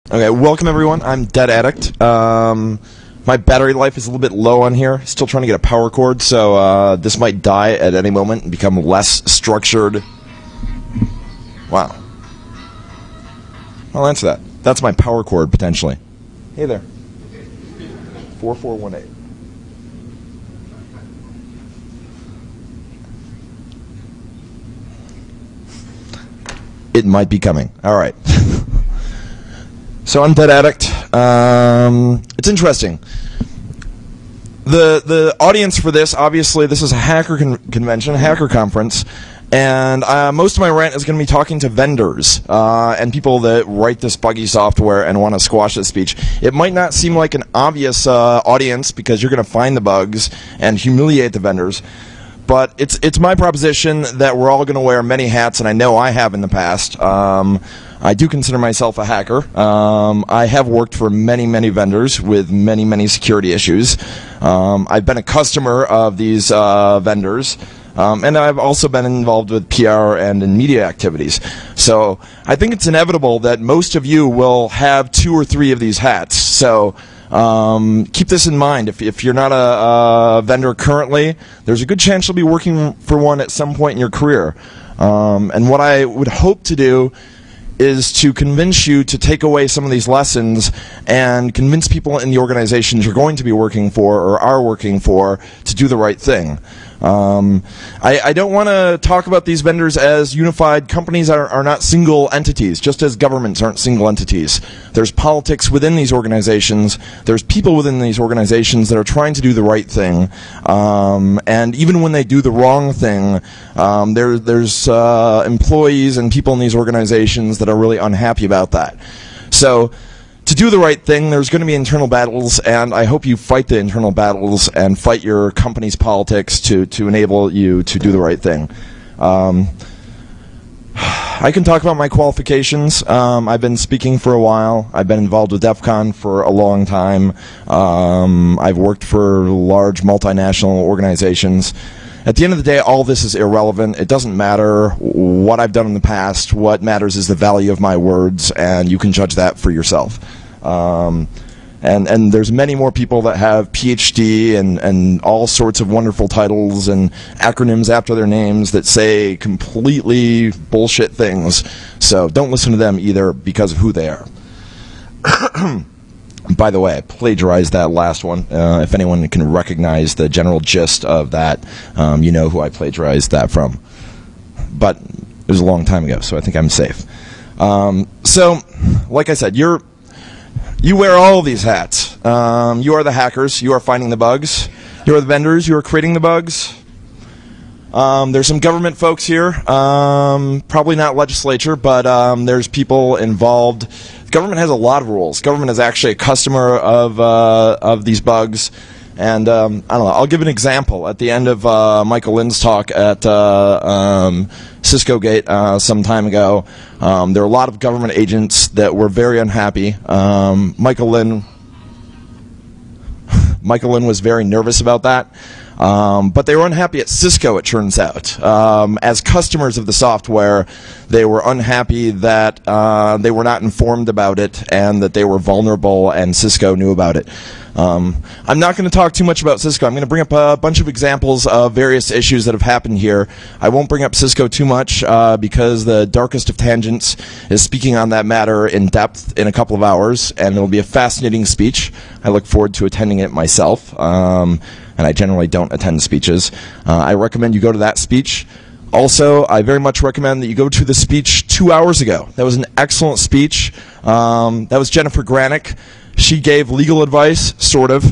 Okay, welcome everyone. I'm Dead Addict. My battery life is a little bit low on here. Still trying to get a power cord, so this might die at any moment and become less structured. Wow. I'll answer that. That's my power cord, potentially. Hey there. 4418. It might be coming. All right. So I'm Dead Addict. It's interesting. The audience for this, obviously, this is a hacker convention, a hacker conference, and most of my rant is going to be talking to vendors and people that write this buggy software and want to squash this speech. It might not seem like an obvious audience because you're going to find the bugs and humiliate the vendors. But it's my proposition that we're all going to wear many hats, and I know I have in the past. I do consider myself a hacker. I have worked for many vendors with many security issues. I've been a customer of these vendors, and I've also been involved with PR and in media activities. So I think it's inevitable that most of you will have 2 or 3 of these hats. So keep this in mind. If you're not a vendor currently, there's a good chance you'll be working for one at some point in your career. And what I would hope to do is to convince you to take away some of these lessons and convince people in the organizations you're going to be working for or are working for to do the right thing. I don't want to talk about these vendors as unified companies are not single entities, just as governments aren't single entities. There's politics within these organizations. There's people within these organizations that are trying to do the right thing. And even when they do the wrong thing, there's employees and people in these organizations that are really unhappy about that. So to do the right thing, there's going to be internal battles, and I hope you fight the internal battles and fight your company's politics to enable you to do the right thing. I can talk about my qualifications. I've been speaking for a while. I've been involved with DEFCON for a long time. I've worked for large multinational organizations. At the end of the day, all this is irrelevant. It doesn't matter what I've done in the past. What matters is the value of my words, and you can judge that for yourself. And there's many more people that have PhD and all sorts of wonderful titles and acronyms after their names that say completely bullshit things. So don't listen to them either because of who they are. By the way, I plagiarized that last one. If anyone can recognize the general gist of that, you know who I plagiarized that from. But it was a long time ago, so I think I'm safe. So, like I said, you wear all of these hats. You are the hackers. You are finding the bugs. You are the vendors. You are creating the bugs. There's some government folks here. Probably not legislature, but there's people involved. The government has a lot of rules. Government is actually a customer of these bugs. And I don't know. I'll give an example. At the end of Michael Lynn's talk at Cisco Gate some time ago, there were a lot of government agents that were very unhappy. Michael Lynn was very nervous about that. But they were unhappy at Cisco, it turns out. As customers of the software, they were unhappy that they were not informed about it and that they were vulnerable and Cisco knew about it. I'm not going to talk too much about Cisco. I'm going to bring up a bunch of examples of various issues that have happened here. I won't bring up Cisco too much because the darkest of tangents is speaking on that matter in depth in a couple of hours, and it'll be a fascinating speech. I look forward to attending it myself. And I generally don't attend speeches. I recommend you go to that speech. Also, I very much recommend that you go to the speech 2 hours ago. That was an excellent speech. That was Jennifer Granick. She gave legal advice, sort of.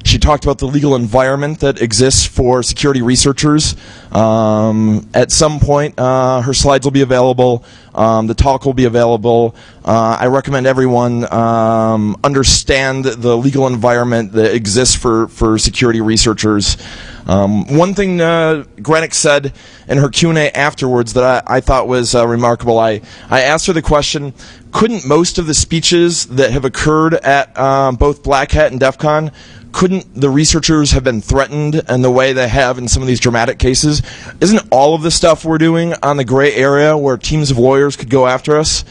She talked about the legal environment that exists for security researchers. At some point, her slides will be available. The talk will be available. I recommend everyone understand the legal environment that exists for security researchers. One thing Granick said in her Q&A afterwards that I thought was remarkable, I asked her the question, couldn't most of the speeches that have occurred at both Black Hat and DEFCON, couldn't the researchers have been threatened in the way they have in some of these dramatic cases? Isn't all of the stuff we're doing on the gray area where teams of lawyers could go after us?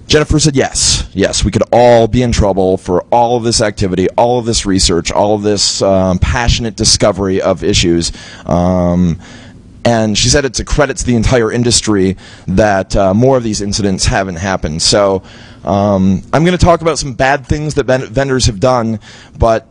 Jennifer said yes. Yes, we could all be in trouble for all of this activity, all of this research, all of this passionate discovery of issues. And she said it's a credit to the entire industry that more of these incidents haven't happened. So I'm going to talk about some bad things that vendors have done, but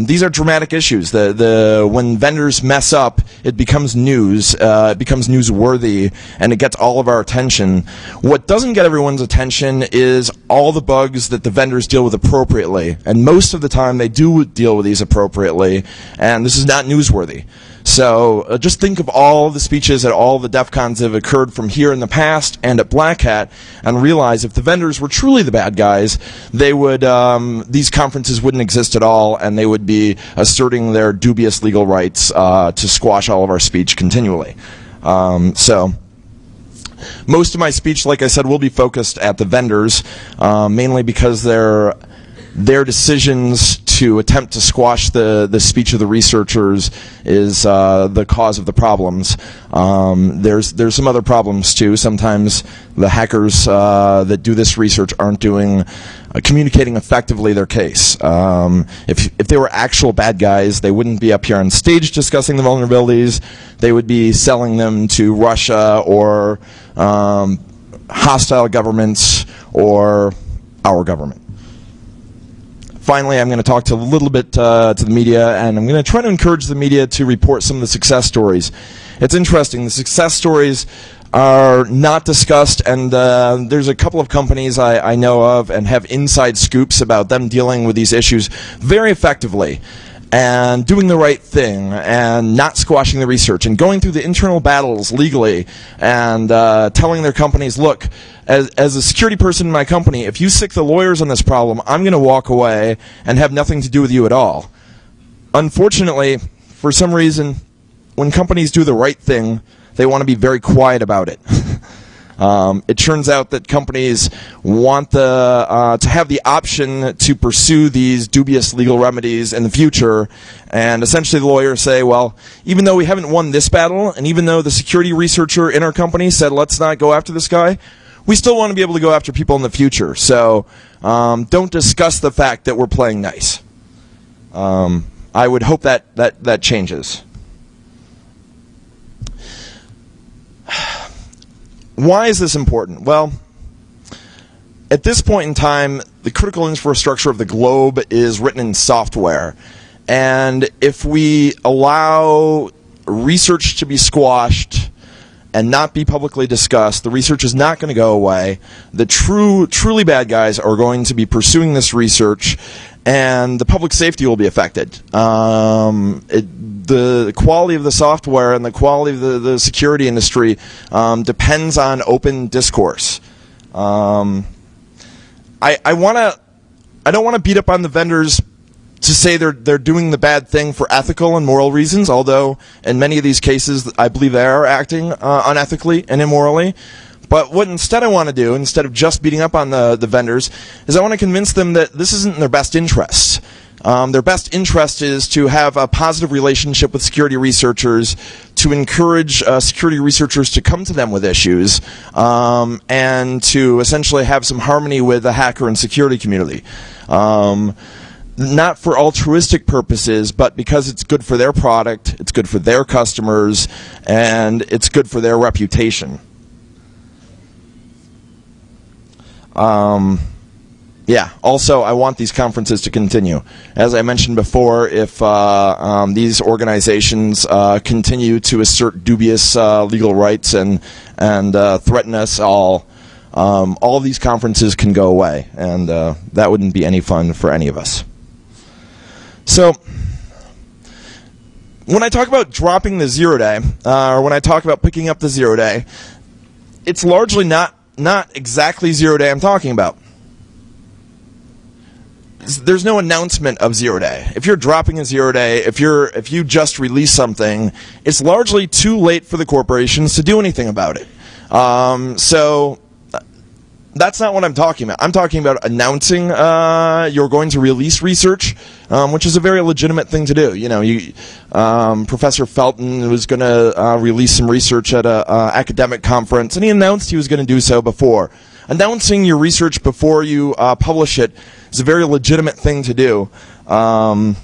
these are dramatic issues. When vendors mess up, it becomes news, it becomes newsworthy, and it gets all of our attention. What doesn't get everyone's attention is all the bugs that the vendors deal with appropriately, and most of the time they do deal with these appropriately, and this is not newsworthy. So just think of all the speeches at all the DEFCONs that have occurred from here in the past and at Black Hat, and realize if the vendors were truly the bad guys, they would these conferences wouldn't exist at all, and they would be asserting their dubious legal rights to squash all of our speech continually. So most of my speech, like I said, will be focused at the vendors, mainly because their decisions to attempt to squash the speech of the researchers is the cause of the problems. There's some other problems too. Sometimes the hackers that do this research aren't communicating effectively their case. If they were actual bad guys, they wouldn't be up here on stage discussing the vulnerabilities. They would be selling them to Russia or hostile governments or our government. Finally, I'm going to talk a little bit to the media, and I'm going to try to encourage the media to report some of the success stories. It's interesting. The success stories are not discussed, and there's a couple of companies I know of and have inside scoops about them dealing with these issues very effectively and doing the right thing and not squashing the research and going through the internal battles legally and telling their companies, look, as a security person in my company, if you sick the lawyers on this problem, I'm going to walk away and have nothing to do with you at all. Unfortunately, for some reason, when companies do the right thing, they want to be very quiet about it. It turns out that companies want to have the option to pursue these dubious legal remedies in the future, and essentially the lawyers say, well, even though we haven't won this battle, and even though the security researcher in our company said let's not go after this guy, we still want to be able to go after people in the future. So don't discuss the fact that we're playing nice. I would hope that changes. Why is this important? Well, at this point in time, the critical infrastructure of the globe is written in software. And if we allow research to be squashed and not be publicly discussed, the research is not going to go away. The truly bad guys are going to be pursuing this research, and the public safety will be affected. The quality of the software and the quality of the security industry depends on open discourse. I don't want to beat up on the vendors to say they're doing the bad thing for ethical and moral reasons, although in many of these cases I believe they are acting unethically and immorally. But what instead I want to do, instead of just beating up on the vendors, is I want to convince them that this isn't in their best interests. Their best interest is to have a positive relationship with security researchers, to encourage security researchers to come to them with issues, and to essentially have some harmony with the hacker and security community. Not for altruistic purposes, but because it's good for their product, it's good for their customers, and it's good for their reputation. Yeah, also I want these conferences to continue. As I mentioned before, if these organizations continue to assert dubious legal rights and threaten us all these conferences can go away, and that wouldn't be any fun for any of us. So, when I talk about dropping the 0 day, or when I talk about picking up the 0 day, it's largely not exactly 0 day I'm talking about. There's no announcement of 0 day. If you're dropping a 0 day, if you just release something, it's largely too late for the corporations to do anything about it. So that's not what I'm talking about. I'm talking about announcing you're going to release research, which is a very legitimate thing to do. You know, Professor Felton was going to release some research at an academic conference, and he announced he was going to do so before. announcing your research before you publish it is a very legitimate thing to do. But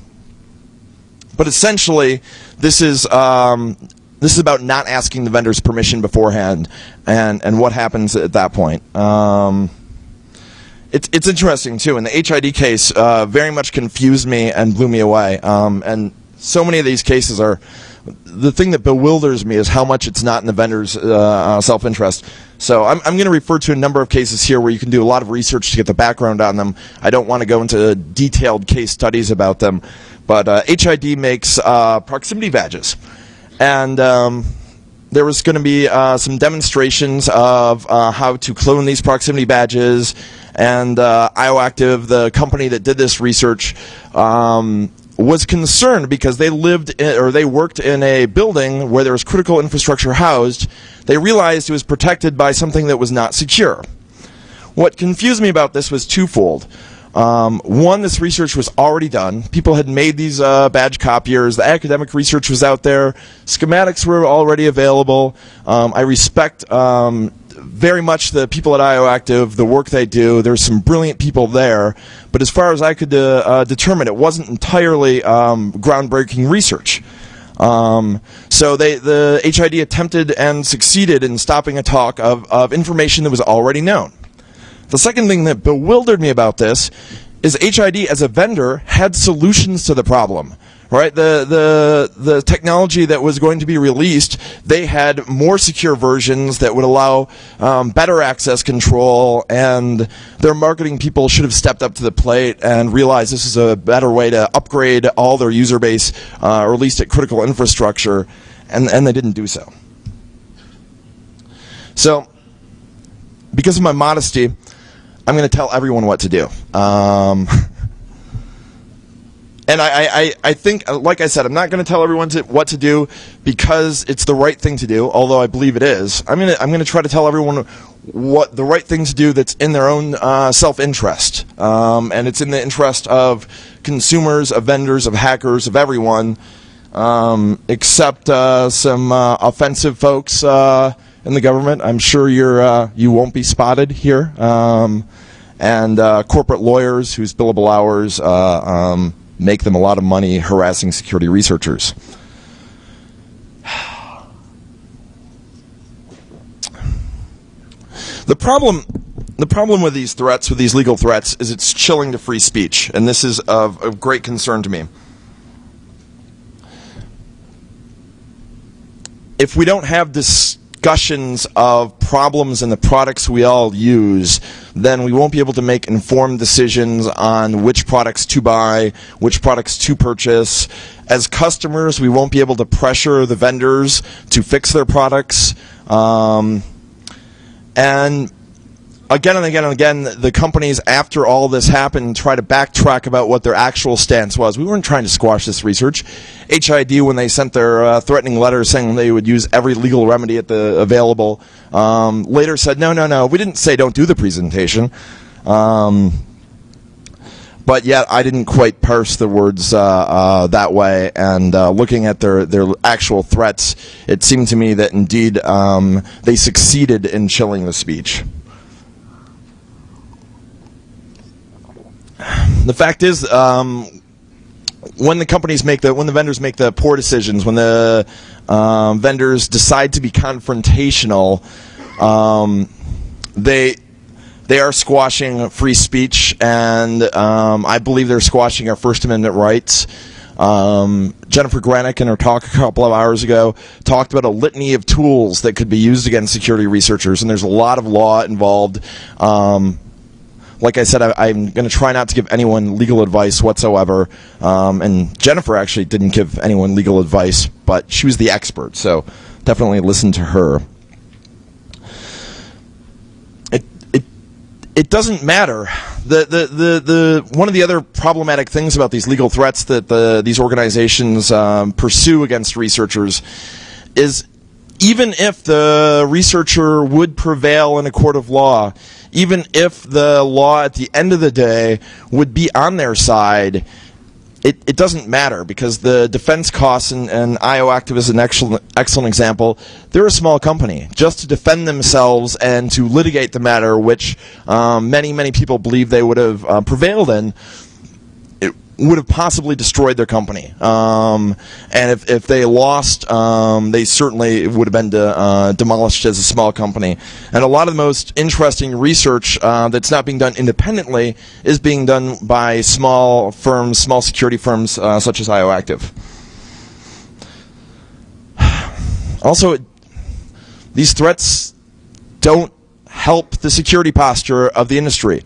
essentially, this is about not asking the vendors permission beforehand, and what happens at that point. It's interesting too. In the HID case, very much confused me and blew me away. And so many of these cases are. The thing that bewilders me is how much it's not in the vendor's self-interest. So I'm going to refer to a number of cases here where you can do a lot of research to get the background on them. I don't want to go into detailed case studies about them, but HID makes proximity badges. And there was going to be some demonstrations of how to clone these proximity badges, and IOActive, the company that did this research, was concerned because they worked in a building where there was critical infrastructure housed. They realized it was protected by something that was not secure. What confused me about this was twofold. One, this research was already done. People had made these badge copiers. The academic research was out there. Schematics were already available. I respect very much the people at IOActive, the work they do. There's some brilliant people there. But as far as I could determine, it wasn't entirely groundbreaking research. So the HID attempted and succeeded in stopping a talk of information that was already known. The second thing that bewildered me about this is HID as a vendor had solutions to the problem. Right, the technology that was going to be released, they had more secure versions that would allow better access control, and their marketing people should have stepped up to the plate and realized this is a better way to upgrade all their user base, or at least at critical infrastructure, and they didn't do so. So, because of my modesty, I'm going to tell everyone what to do. And I think, like I said, I'm not going to tell everyone what to do because it's the right thing to do, although I believe it is. I'm going to try to tell everyone what the right thing to do that's in their own self-interest. And it's in the interest of consumers, of vendors, of hackers, of everyone, except some offensive folks in the government. I'm sure you won't be spotted here. And corporate lawyers whose billable hours make them a lot of money harassing security researchers. The problem with these threats, with these legal threats, is it's chilling to free speech, and this is of great concern to me. If we don't have discussions of problems in the products we all use, then we won't be able to make informed decisions on which products to buy, which products to purchase. As customers, we won't be able to pressure the vendors to fix their products. And again and again and again, the companies, after all this happened, try to backtrack about what their actual stance was. We weren't trying to squash this research. HID, when they sent their threatening letter saying they would use every legal remedy at the available, later said, no, we didn't say don't do the presentation. But yet, I didn't quite parse the words that way, and looking at their actual threats, it seemed to me that indeed they succeeded in chilling the speech. The fact is, when the vendors make the poor decisions, when the vendors decide to be confrontational, they are squashing free speech, and I believe they're squashing our First Amendment rights. Jennifer Granick, in her talk a couple of hours ago, talked about a litany of tools that could be used against security researchers, and there's a lot of law involved. Like I said, I'm going to try not to give anyone legal advice whatsoever. And Jennifer actually didn't give anyone legal advice, but she was the expert, so definitely listen to her. It doesn't matter. One of the other problematic things about these legal threats that these organizations pursue against researchers is, even if the researcher would prevail in a court of law, even if the law at the end of the day would be on their side, it doesn't matter, because the defense costs, and IOActive is an excellent example. They're a small company. Just to defend themselves and to litigate the matter, which many people believe they would have prevailed in, it would have possibly destroyed their company. And if they lost, they certainly would have been demolished as a small company. And a lot of the most interesting research that's not being done independently is being done by small firms, small security firms such as IOActive. Also, these threats don't help the security posture of the industry.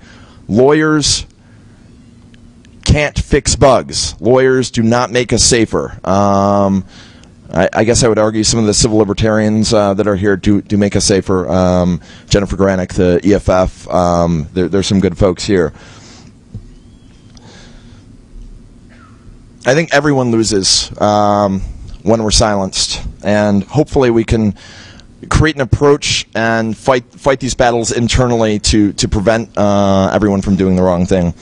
Lawyers can't fix bugs. Lawyers do not make us safer. I guess I would argue some of the civil libertarians that are here do make us safer. Jennifer Granick, the EFF, there's some good folks here. I think everyone loses when we're silenced, and hopefully we can create an approach and fight these battles internally to prevent everyone from doing the wrong thing.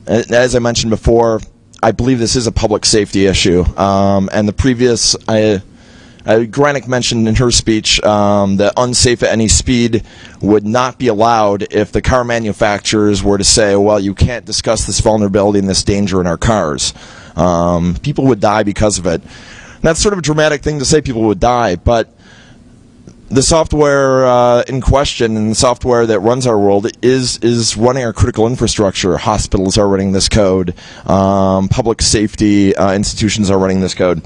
As I mentioned before, I believe this is a public safety issue. And the previous, Granick mentioned in her speech that unsafe at any speed would not be allowed if the car manufacturers were to say, well, you can't discuss this vulnerability and this danger in our cars. People would die because of it. And that's sort of a dramatic thing to say, people would die, but the software in question, and the software that runs our world, is running our critical infrastructure. Hospitals are running this code. Public safety institutions are running this code.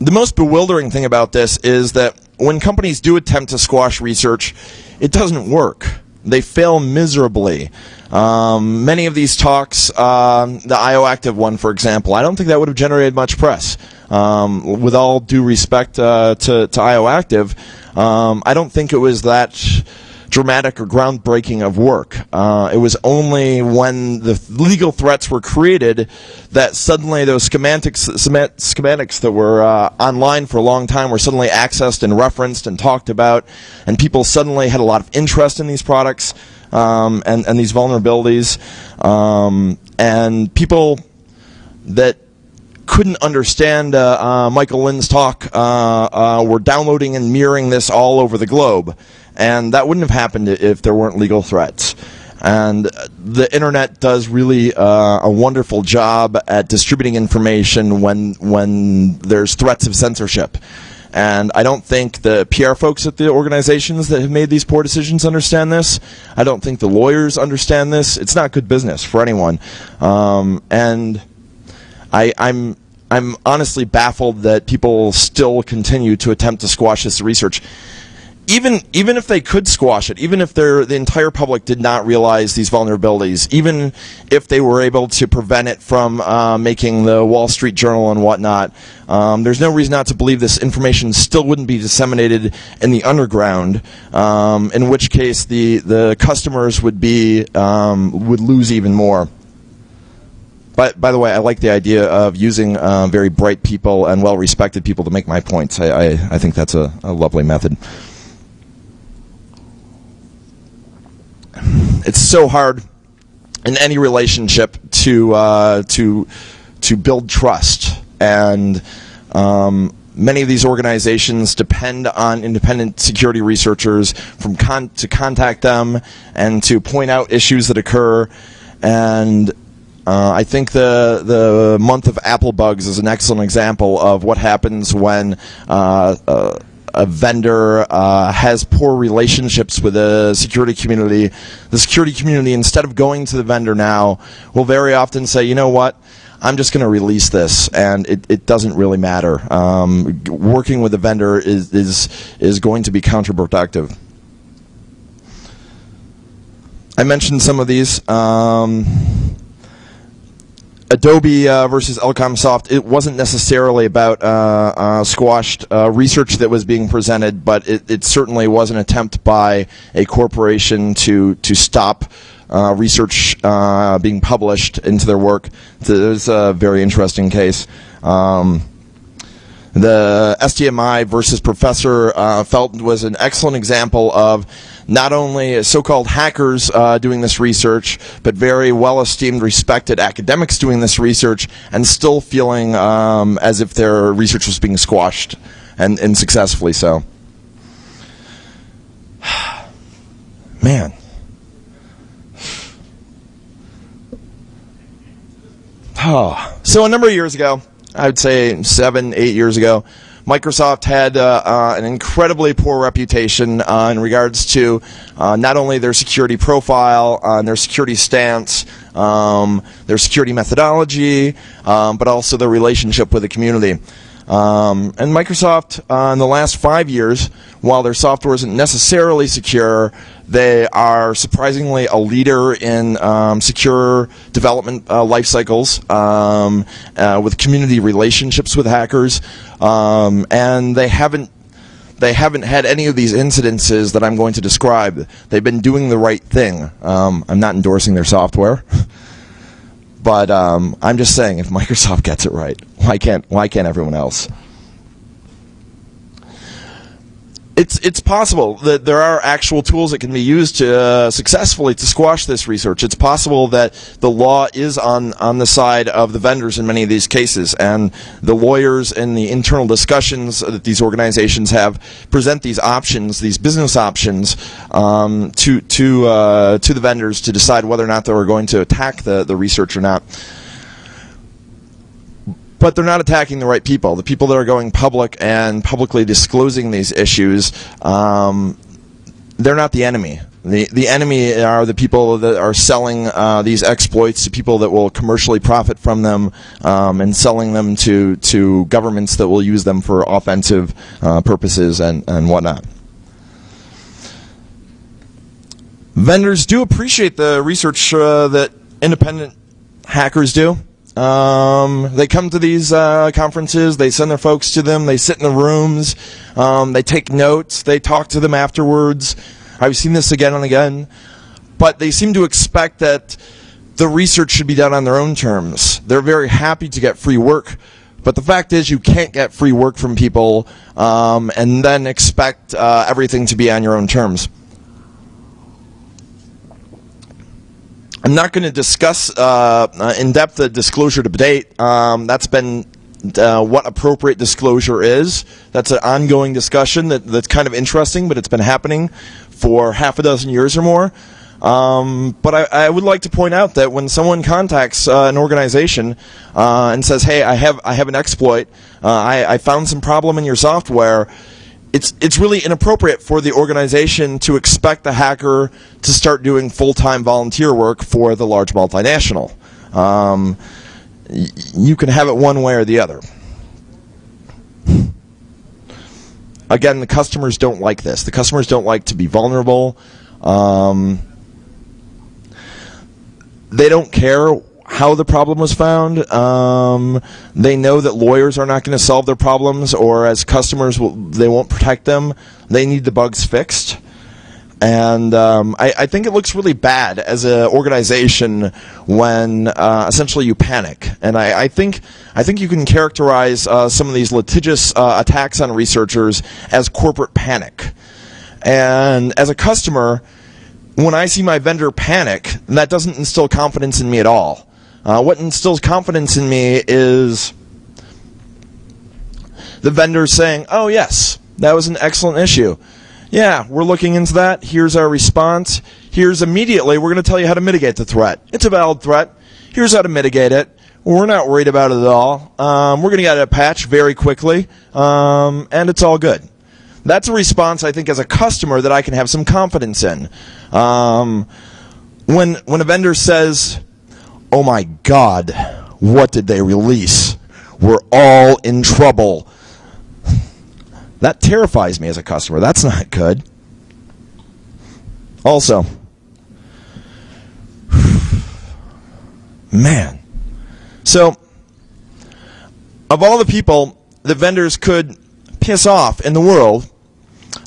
The most bewildering thing about this is that when companies do attempt to squash research, it doesn't work. They fail miserably. Many of these talks, the IOActive one, for example, I don't think that would have generated much press. With all due respect to IOActive, I don't think it was that dramatic or groundbreaking of work. It was only when the legal threats were created that suddenly those schematics that were online for a long time were suddenly accessed and referenced and talked about, and people suddenly had a lot of interest in these products and these vulnerabilities, and people that couldn't understand Michael Lynn's talk were downloading and mirroring this all over the globe. And that wouldn't have happened if there weren't legal threats. And the internet does really a wonderful job at distributing information when there's threats of censorship. And I don't think the PR folks at the organizations that have made these poor decisions understand this. I don't think the lawyers understand this. It's not good business for anyone. And I'm honestly baffled that people still continue to attempt to squash this research. Even if they could squash it, even if the entire public did not realize these vulnerabilities, even if they were able to prevent it from making the Wall Street Journal and whatnot, there's no reason not to believe this information still wouldn't be disseminated in the underground. In which case, the customers would lose even more. But by the way, I like the idea of using very bright people and well-respected people to make my points. I think that's a lovely method. It's so hard in any relationship to build trust, and many of these organizations depend on independent security researchers to contact them and to point out issues that occur. And I think the month of Apple bugs is an excellent example of what happens when a vendor has poor relationships with the security community. The security community, instead of going to the vendor now, will very often say, you know what, I'm just going to release this, and it doesn't really matter. Working with the vendor is going to be counterproductive. I mentioned some of these. Adobe versus Elcomsoft, it wasn't necessarily about squashed research that was being presented, but it certainly was an attempt by a corporation to stop research being published into their work. So it was a very interesting case. The SDMI versus Professor Felton was an excellent example of not only so-called hackers doing this research, but very well-esteemed, respected academics doing this research and still feeling as if their research was being squashed, and successfully so. Man. So a number of years ago, I would say 7, 8 years ago, Microsoft had an incredibly poor reputation in regards to not only their security profile, their security stance, their security methodology, but also their relationship with the community. And Microsoft, in the last 5 years, while their software isn't necessarily secure, they are surprisingly a leader in secure development life cycles with community relationships with hackers, and they haven't had any of these incidences that I'm going to describe. They've been doing the right thing. I'm not endorsing their software. But I'm just saying, if Microsoft gets it right, why can't everyone else? It's possible that there are actual tools that can be used to successfully to squash this research. It's possible that the law is on the side of the vendors in many of these cases, and the lawyers in the internal discussions that these organizations have present these options, these business options, to the vendors to decide whether or not they were going to attack the research or not. But they're not attacking the right people. The people that are going public and publicly disclosing these issues, they're not the enemy. The enemy are the people that are selling these exploits to people that will commercially profit from them, and selling them to governments that will use them for offensive purposes and whatnot. Vendors do appreciate the research that independent hackers do. They come to these conferences, they send their folks to them, they sit in the rooms, they take notes, they talk to them afterwards. I've seen this again and again. But they seem to expect that the research should be done on their own terms. They're very happy to get free work. But the fact is, you can't get free work from people and then expect everything to be on your own terms. I'm not going to discuss in depth the disclosure debate. That's been what appropriate disclosure is. That's an ongoing discussion that's kind of interesting, but it's been happening for half a dozen years or more. But I would like to point out that when someone contacts an organization and says, "Hey, I have an exploit. I found some problem in your software," it's really inappropriate for the organization to expect the hacker to start doing full-time volunteer work for the large multinational. You can have it one way or the other. Again, the customers don't like this. The customers don't like to be vulnerable. They don't care how the problem was found. They know that lawyers are not going to solve their problems, or as customers, they won't protect them. They need the bugs fixed. And I think it looks really bad as an organization when essentially you panic. And I think you can characterize some of these litigious attacks on researchers as corporate panic. And as a customer, when I see my vendor panic, that doesn't instill confidence in me at all. What instills confidence in me is the vendor saying, "Oh yes, that was an excellent issue. Yeah, we're looking into that. Here's our response. Here's immediately, we're going to tell you how to mitigate the threat. It's a valid threat. Here's how to mitigate it. We're not worried about it at all. We're going to get a patch very quickly, and it's all good." That's a response, I think, as a customer that I can have some confidence in. When a vendor says, "Oh my God, what did they release? We're all in trouble," that terrifies me as a customer. That's not good. Also, man. So, of all the people that vendors could piss off in the world,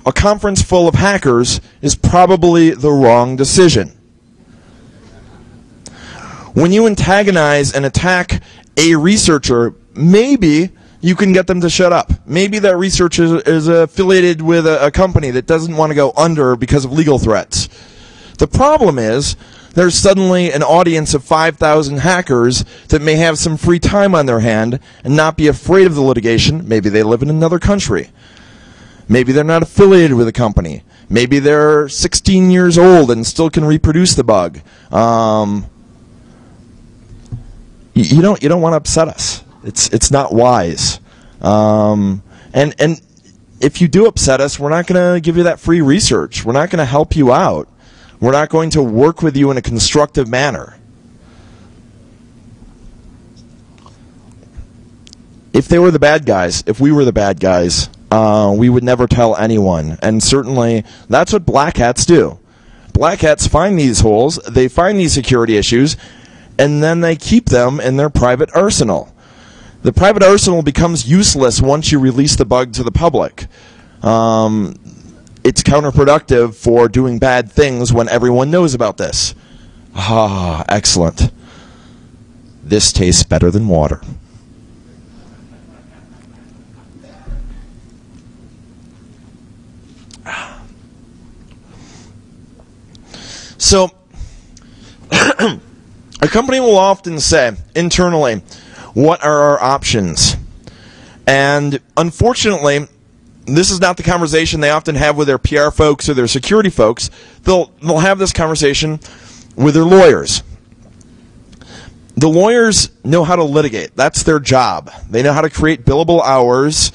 a conference full of hackers is probably the wrong decision. When you antagonize and attack a researcher, maybe you can get them to shut up. Maybe that researcher is affiliated with a company that doesn't want to go under because of legal threats. The problem is there's suddenly an audience of 5,000 hackers that may have some free time on their hand and not be afraid of the litigation. Maybe they live in another country. Maybe they're not affiliated with a company. Maybe they're 16 years old and still can reproduce the bug. You don't want to upset us. It's not wise. And if you do upset us, we're not going to give you that free research. We're not going to help you out. We're not going to work with you in a constructive manner. If they were the bad guys, if we were the bad guys, we would never tell anyone. And certainly, that's what black hats do. Black hats find these holes, they find these security issues, and then they keep them in their private arsenal. The private arsenal becomes useless once you release the bug to the public. It's counterproductive for doing bad things when everyone knows about this. Ah, excellent. This tastes better than water. So, a company will often say, internally, what are our options? And unfortunately, this is not the conversation they often have with their PR folks or their security folks. They'll have this conversation with their lawyers. The lawyers know how to litigate. That's their job. They know how to create billable hours.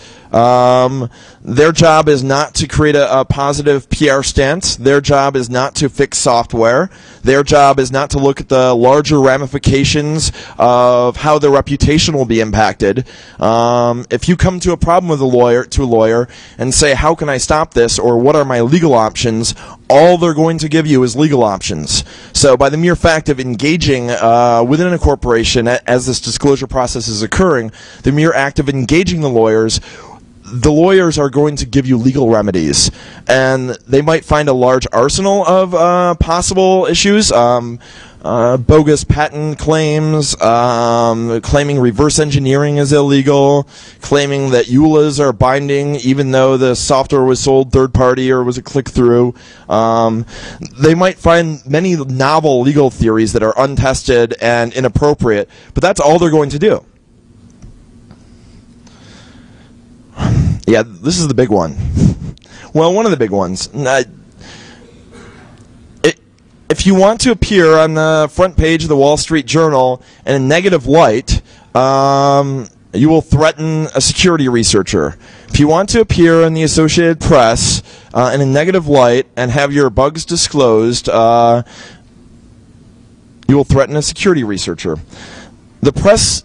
Their job is not to create a positive PR stance. Their job is not to fix software. Their job is not to look at the larger ramifications of how their reputation will be impacted. If you come to a problem with a lawyer and say, how can I stop this, or what are my legal options, all they're going to give you is legal options. So by the mere fact of engaging within a corporation as this disclosure process is occurring, the mere act of engaging the lawyers are going to give you legal remedies. And they might find a large arsenal of possible issues. Bogus patent claims, claiming reverse engineering is illegal, claiming that EULAs are binding even though the software was sold third party or was a click-through. They might find many novel legal theories that are untested and inappropriate, but that's all they're going to do. Yeah, this is the big one. Well, one of the big ones. If you want to appear on the front page of the Wall Street Journal in a negative light, you will threaten a security researcher. If you want to appear in the Associated Press in a negative light and have your bugs disclosed, you will threaten a security researcher. The press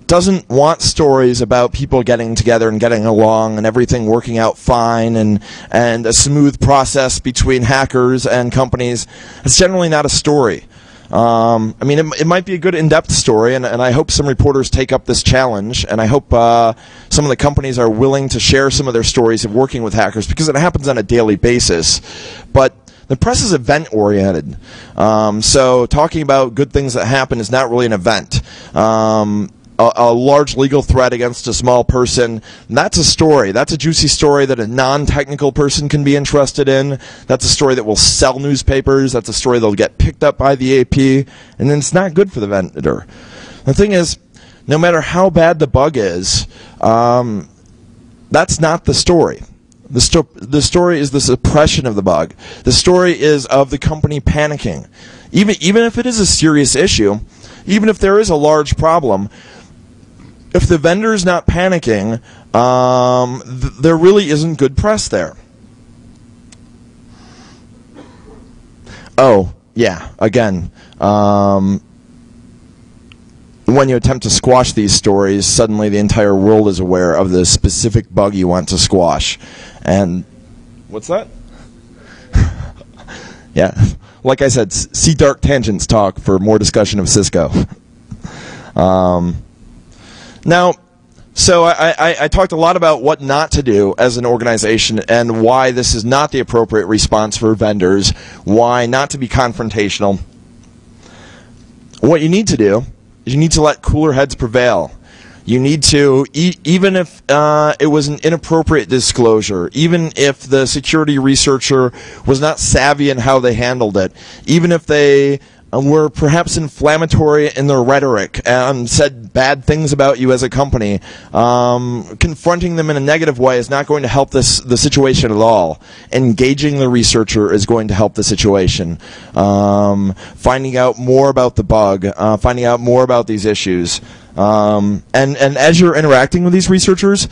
doesn't want stories about people getting together and getting along and everything working out fine and a smooth process between hackers and companies. It's generally not a story. I mean, it might be a good in-depth story, and I hope some reporters take up this challenge, and I hope some of the companies are willing to share some of their stories of working with hackers, because it happens on a daily basis. But the press is event-oriented, so talking about good things that happen is not really an event. A large legal threat against a small person, that's a story. That's a juicy story that a non-technical person can be interested in. That's a story that will sell newspapers. That's a story that will get picked up by the AP, and then it's not good for the vendor. The thing is, no matter how bad the bug is, that's not the story. The story is the suppression of the bug. The story is of the company panicking. Even if it is a serious issue, even if there is a large problem, if the vendor's not panicking, there really isn't good press there. Oh, yeah, again, when you attempt to squash these stories, suddenly the entire world is aware of the specific bug you want to squash. And what's that? Yeah, like I said, see Dark Tangents talk for more discussion of Cisco. Now, so I talked a lot about what not to do as an organization and why this is not the appropriate response for vendors, why not to be confrontational. What you need to do is you need to let cooler heads prevail. You need to, even if it was an inappropriate disclosure, even if the security researcher was not savvy in how they handled it, even if they were perhaps inflammatory in their rhetoric and said bad things about you as a company, confronting them in a negative way is not going to help the situation at all. Engaging the researcher is going to help the situation. Finding out more about the bug, finding out more about these issues. And as you're interacting with these researchers,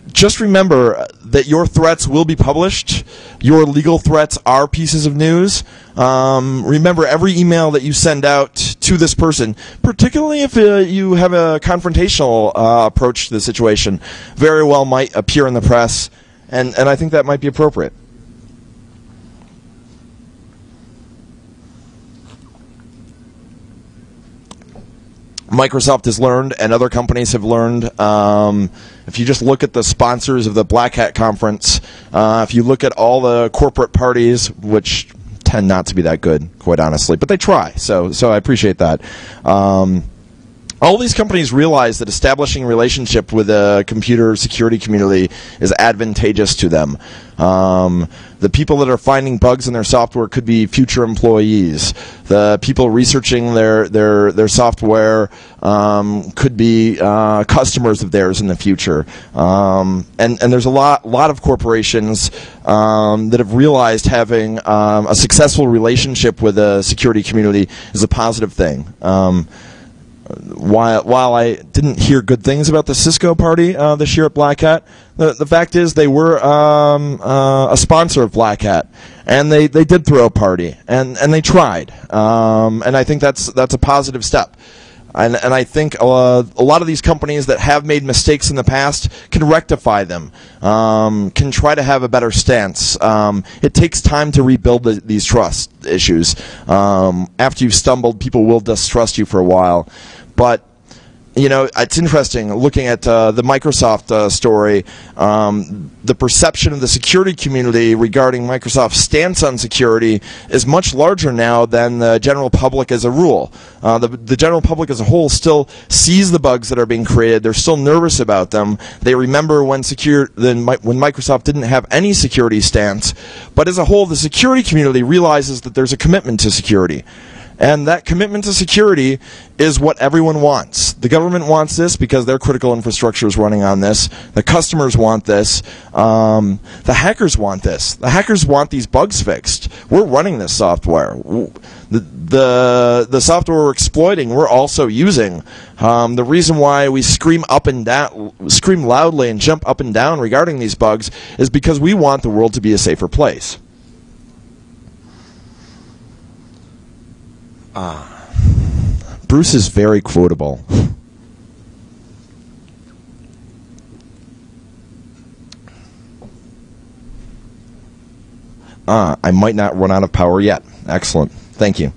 just remember that your threats will be published. Your legal threats are pieces of news. Remember, every email that you send out to this person, particularly if you have a confrontational approach to the situation, very well might appear in the press, and I think that might be appropriate. Microsoft has learned, and other companies have learned. If you just look at the sponsors of the Black Hat conference, if you look at all the corporate parties, which tend not to be that good, quite honestly, but they try, so I appreciate that. All these companies realize that establishing a relationship with the computer security community is advantageous to them. The people that are finding bugs in their software could be future employees. The people researching their software could be customers of theirs in the future. And there's a lot of corporations that have realized having a successful relationship with the security community is a positive thing. While I didn't hear good things about the Cisco party this year at Black Hat, the fact is they were a sponsor of Black Hat, and they did throw a party, and they tried, and I think that's a positive step. And I think a lot of these companies that have made mistakes in the past can rectify them, can try to have a better stance. It takes time to rebuild these trust issues. After you've stumbled, people will distrust you for a while. But you know, it's interesting looking at the Microsoft story. The perception of the security community regarding Microsoft's stance on security is much larger now than the general public as a rule. The general public as a whole still sees the bugs that are being created. They're still nervous about them. They remember when Microsoft didn't have any security stance. But as a whole, the security community realizes that there's a commitment to security. And that commitment to security is what everyone wants. The government wants this because their critical infrastructure is running on this. The customers want this. The hackers want this. The hackers want these bugs fixed. We're running this software. The software we're exploiting, we're also using. The reason why we scream loudly and jump up and down regarding these bugs is because we want the world to be a safer place. Bruce is very quotable. I might not run out of power yet. Excellent. Thank you.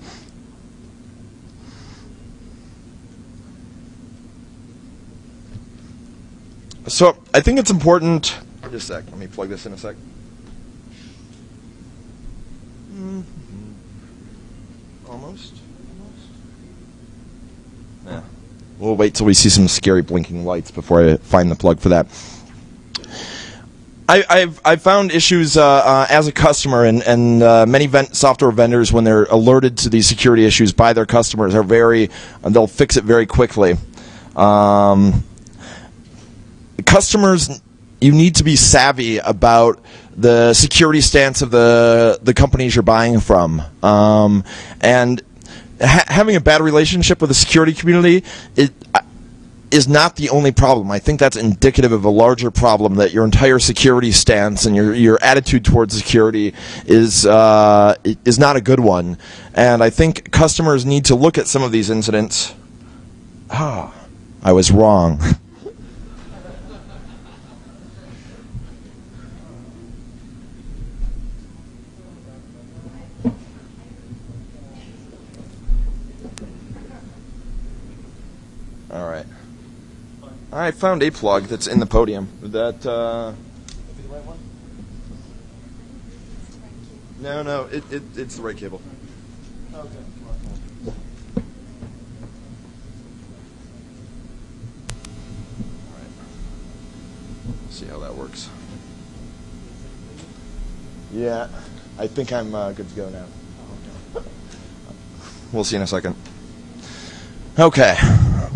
So I think it's important. Just a sec. Let me plug this in a sec. Almost. Yeah. We'll wait till we see some scary blinking lights before I find the plug for that. I've found issues as a customer, and many software vendors, when they're alerted to these security issues by their customers, they'll fix it very quickly. Customers, you need to be savvy about the security stance of the companies you're buying from, and having a bad relationship with the security community is not the only problem. I think that's indicative of a larger problem, that your entire security stance and your attitude towards security is not a good one. And I think customers need to look at some of these incidents. I was wrong. All right. I found a plug that's in the podium. That the right one? No, it's the right cable. Okay. See how that works. Yeah, I think I'm good to go now. We'll see in a second. Okay,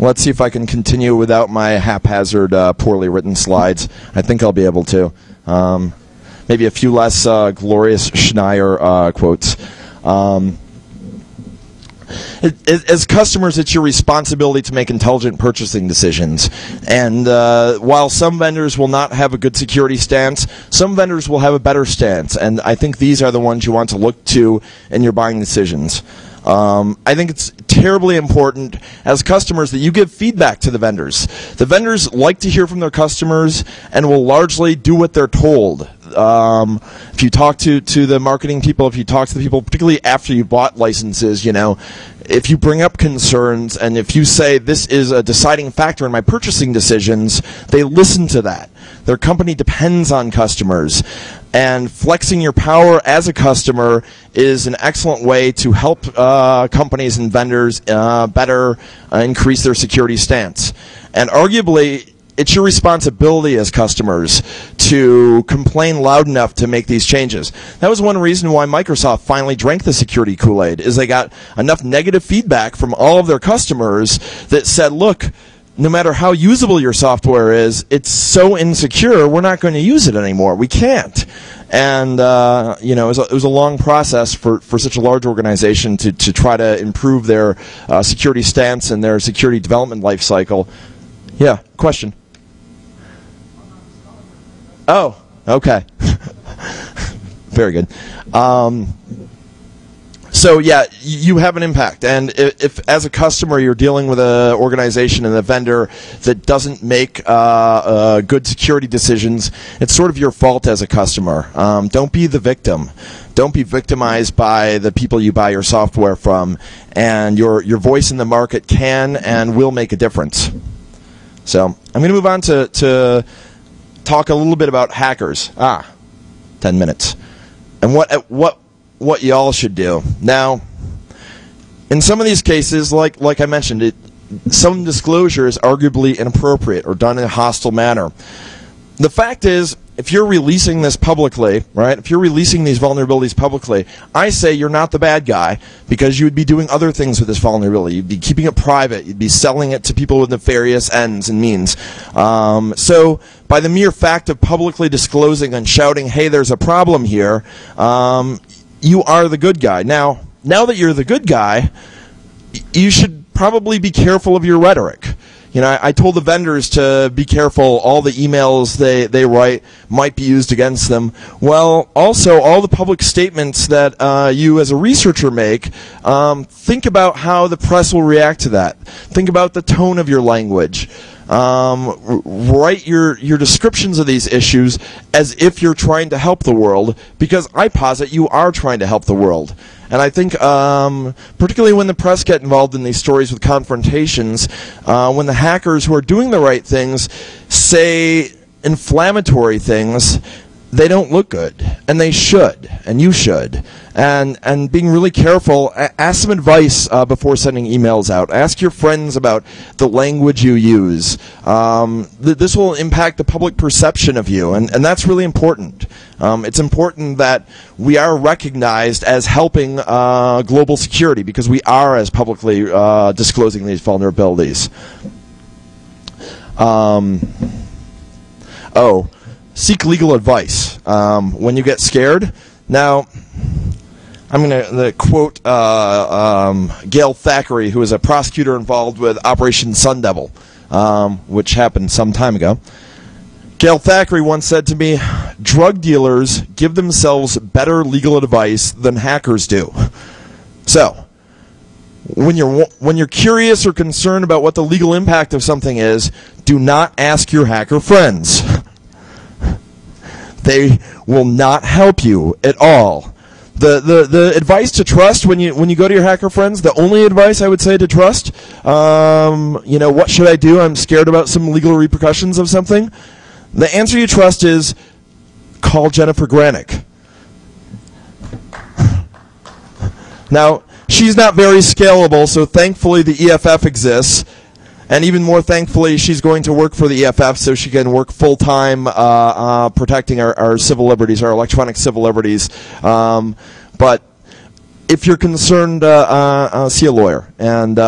let's see if I can continue without my haphazard, poorly written slides. I think I'll be able to. Maybe a few less glorious Schneier quotes. As customers, it's your responsibility to make intelligent purchasing decisions. And while some vendors will not have a good security stance, some vendors will have a better stance. And I think these are the ones you want to look to in your buying decisions. I think it's terribly important as customers that you give feedback to the vendors. The vendors like to hear from their customers and will largely do what they're told. If you talk to the marketing people, if you talk to the people, particularly after you bought licenses, you know, if you bring up concerns and if you say this is a deciding factor in my purchasing decisions, they listen to that. Their company depends on customers. And flexing your power as a customer is an excellent way to help companies and vendors better increase their security stance. And arguably, it's your responsibility as customers to complain loud enough to make these changes. That was one reason why Microsoft finally drank the security Kool-Aid, is they got enough negative feedback from all of their customers that said, look, no matter how usable your software is, it's so insecure, we're not going to use it anymore. We can't. And you know, it was a long process for such a large organization to try to improve their security stance and their security development life cycle. Yeah, question. Oh, okay. Very good. So yeah, you have an impact, and if as a customer you're dealing with an organization and a vendor that doesn't make good security decisions, it's sort of your fault as a customer. Don't be the victim. Don't be victimized by the people you buy your software from, and your voice in the market can and will make a difference. So I'm going to move on to talk a little bit about hackers. 10 minutes. And what y'all should do. Now, in some of these cases, like I mentioned, some disclosure is arguably inappropriate or done in a hostile manner. The fact is, if you're releasing this publicly, right, if you're releasing these vulnerabilities publicly, I say you're not the bad guy, because you would be doing other things with this vulnerability. You'd be keeping it private. You'd be selling it to people with nefarious ends and means. So by the mere fact of publicly disclosing and shouting, hey, there's a problem here, you are the good guy. Now that you're the good guy, you should probably be careful of your rhetoric. You know, I told the vendors to be careful. All the emails they write might be used against them. Well, also, all the public statements that you as a researcher make, think about how the press will react to that. Think about the tone of your language. Write your descriptions of these issues as if you're trying to help the world, because I posit you are trying to help the world. And I think, particularly when the press get involved in these stories with confrontations, when the hackers who are doing the right things say inflammatory things, they don't look good, and they should, and you should. And being really careful, ask some advice before sending emails out. Ask your friends about the language you use. This will impact the public perception of you, and that's really important. It's important that we are recognized as helping global security, because we are as publicly disclosing these vulnerabilities. Seek legal advice when you get scared. Now, I'm going to quote Gail Thackeray, who is a prosecutor involved with Operation Sun Devil, which happened some time ago. Gail Thackeray once said to me, "Drug dealers give themselves better legal advice than hackers do." So, when you're curious or concerned about what the legal impact of something is, do not ask your hacker friends. They will not help you at all. The advice to trust when you go to your hacker friends, the only advice I would say to trust, you know, what should I do? I'm scared about some legal repercussions of something. The answer you trust is call Jennifer Granick. Now, she's not very scalable, so thankfully the EFF exists. And even more thankfully, she's going to work for the EFF so she can work full-time protecting our civil liberties, our electronic civil liberties. But if you're concerned, see a lawyer, and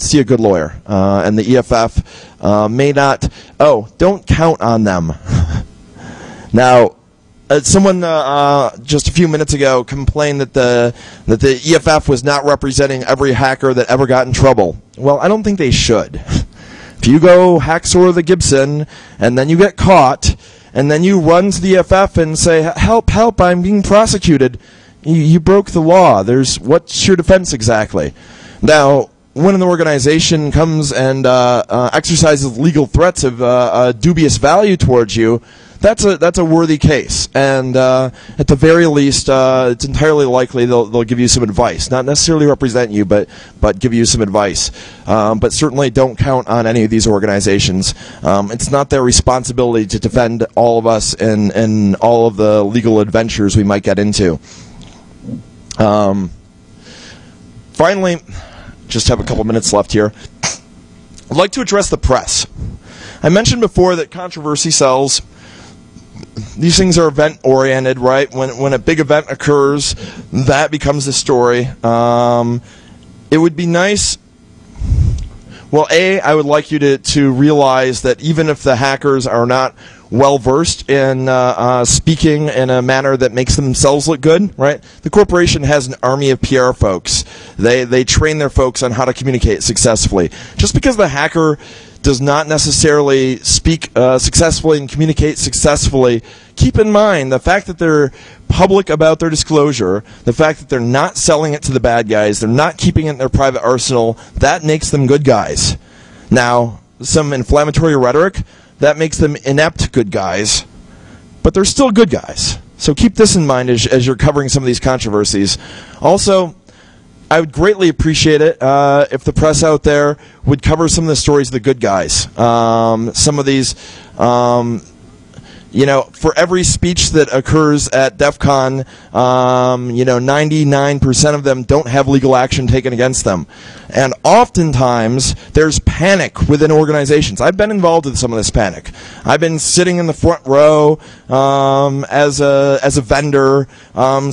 see a good lawyer. And the EFF may not... Oh, don't count on them. Now, someone just a few minutes ago complained that the EFF was not representing every hacker that ever got in trouble. Well, I don't think they should. If you go hacksaw the Gibson, and then you get caught, and then you run to the EFF and say, help, help, I'm being prosecuted, you broke the law. What's your defense exactly? Now, when an organization comes and exercises legal threats of dubious value towards you, that's a worthy case, and at the very least, it's entirely likely they'll give you some advice, not necessarily represent you, but give you some advice. But certainly don't count on any of these organizations. It's not their responsibility to defend all of us in all of the legal adventures we might get into. Finally, just have a couple minutes left here. I'd like to address the press. I mentioned before that controversy sells. These things are event-oriented, right? When a big event occurs, that becomes the story. It would be nice... Well, I would like you to realize that even if the hackers are not well-versed in speaking in a manner that makes themselves look good, right? The corporation has an army of PR folks. They train their folks on how to communicate successfully. Just because the hacker does not necessarily speak successfully and communicate successfully, keep in mind the fact that they're public about their disclosure, the fact that they're not selling it to the bad guys, they're not keeping it in their private arsenal, that makes them good guys. Now, some inflammatory rhetoric, that makes them inept good guys, but they're still good guys. So keep this in mind as you're covering some of these controversies. Also, I would greatly appreciate it if the press out there would cover some of the stories of the good guys. Some of these, you know, for every speech that occurs at DEFCON, you know, 99% of them don't have legal action taken against them. And oftentimes, there's panic within organizations. I've been involved with some of this panic. I've been sitting in the front row as a vendor,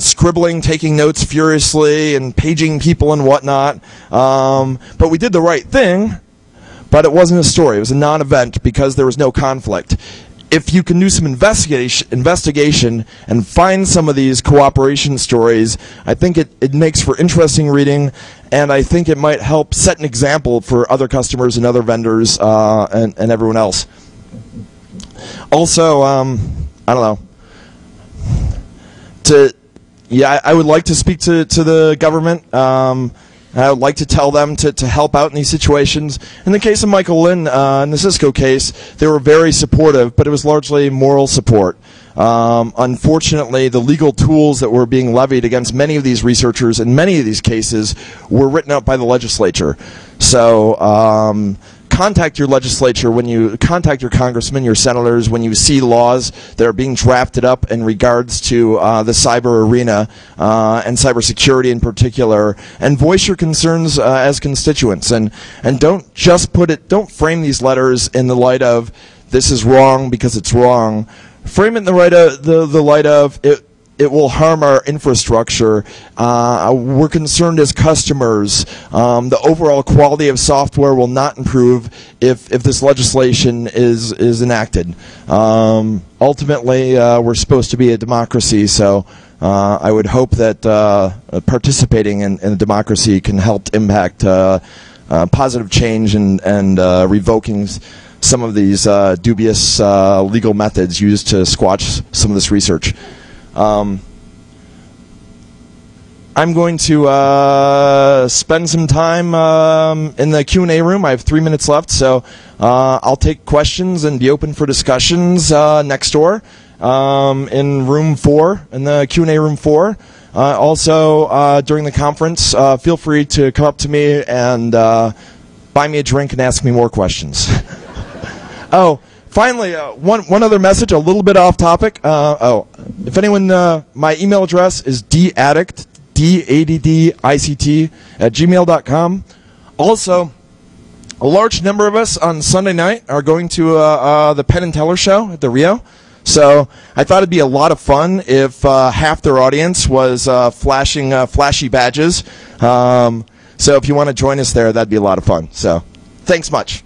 scribbling, taking notes furiously, and paging people and whatnot. But we did the right thing, but it wasn't a story. It was a non-event because there was no conflict. If you can do some investigation and find some of these cooperation stories, I think it makes for interesting reading, and I think it might help set an example for other customers and other vendors and everyone else. Also, I don't know. I would like to speak to the government. I would like to tell them to help out in these situations. In the case of Michael Lynn, in the Cisco case, they were very supportive, but it was largely moral support. Unfortunately, the legal tools that were being levied against many of these researchers in many of these cases were written out by the legislature. So contact your legislature, when you contact your congressmen, your senators, when you see laws that are being drafted up in regards to the cyber arena and cybersecurity in particular, and voice your concerns as constituents. And don't just don't frame these letters in the light of this is wrong because it's wrong. Frame it in the light of it will harm our infrastructure. We're concerned as customers. The overall quality of software will not improve if this legislation is enacted. Ultimately, we're supposed to be a democracy, so I would hope that participating in a democracy can help impact positive change and revoking some of these dubious legal methods used to squash some of this research. I'm going to spend some time in the Q&A room. I have 3 minutes left, so I'll take questions and be open for discussions next door in room 4, in the Q&A room 4. Also, during the conference, feel free to come up to me and buy me a drink and ask me more questions. Oh. Finally, one other message, a little bit off topic. If anyone, my email address is daddict, DADDICT, @gmail.com. Also, A large number of us on Sunday night are going to the Penn and Teller show at the Rio. So I thought it'd be a lot of fun if half their audience was flashing flashy badges. So if you want to join us there, that'd be a lot of fun. So thanks much.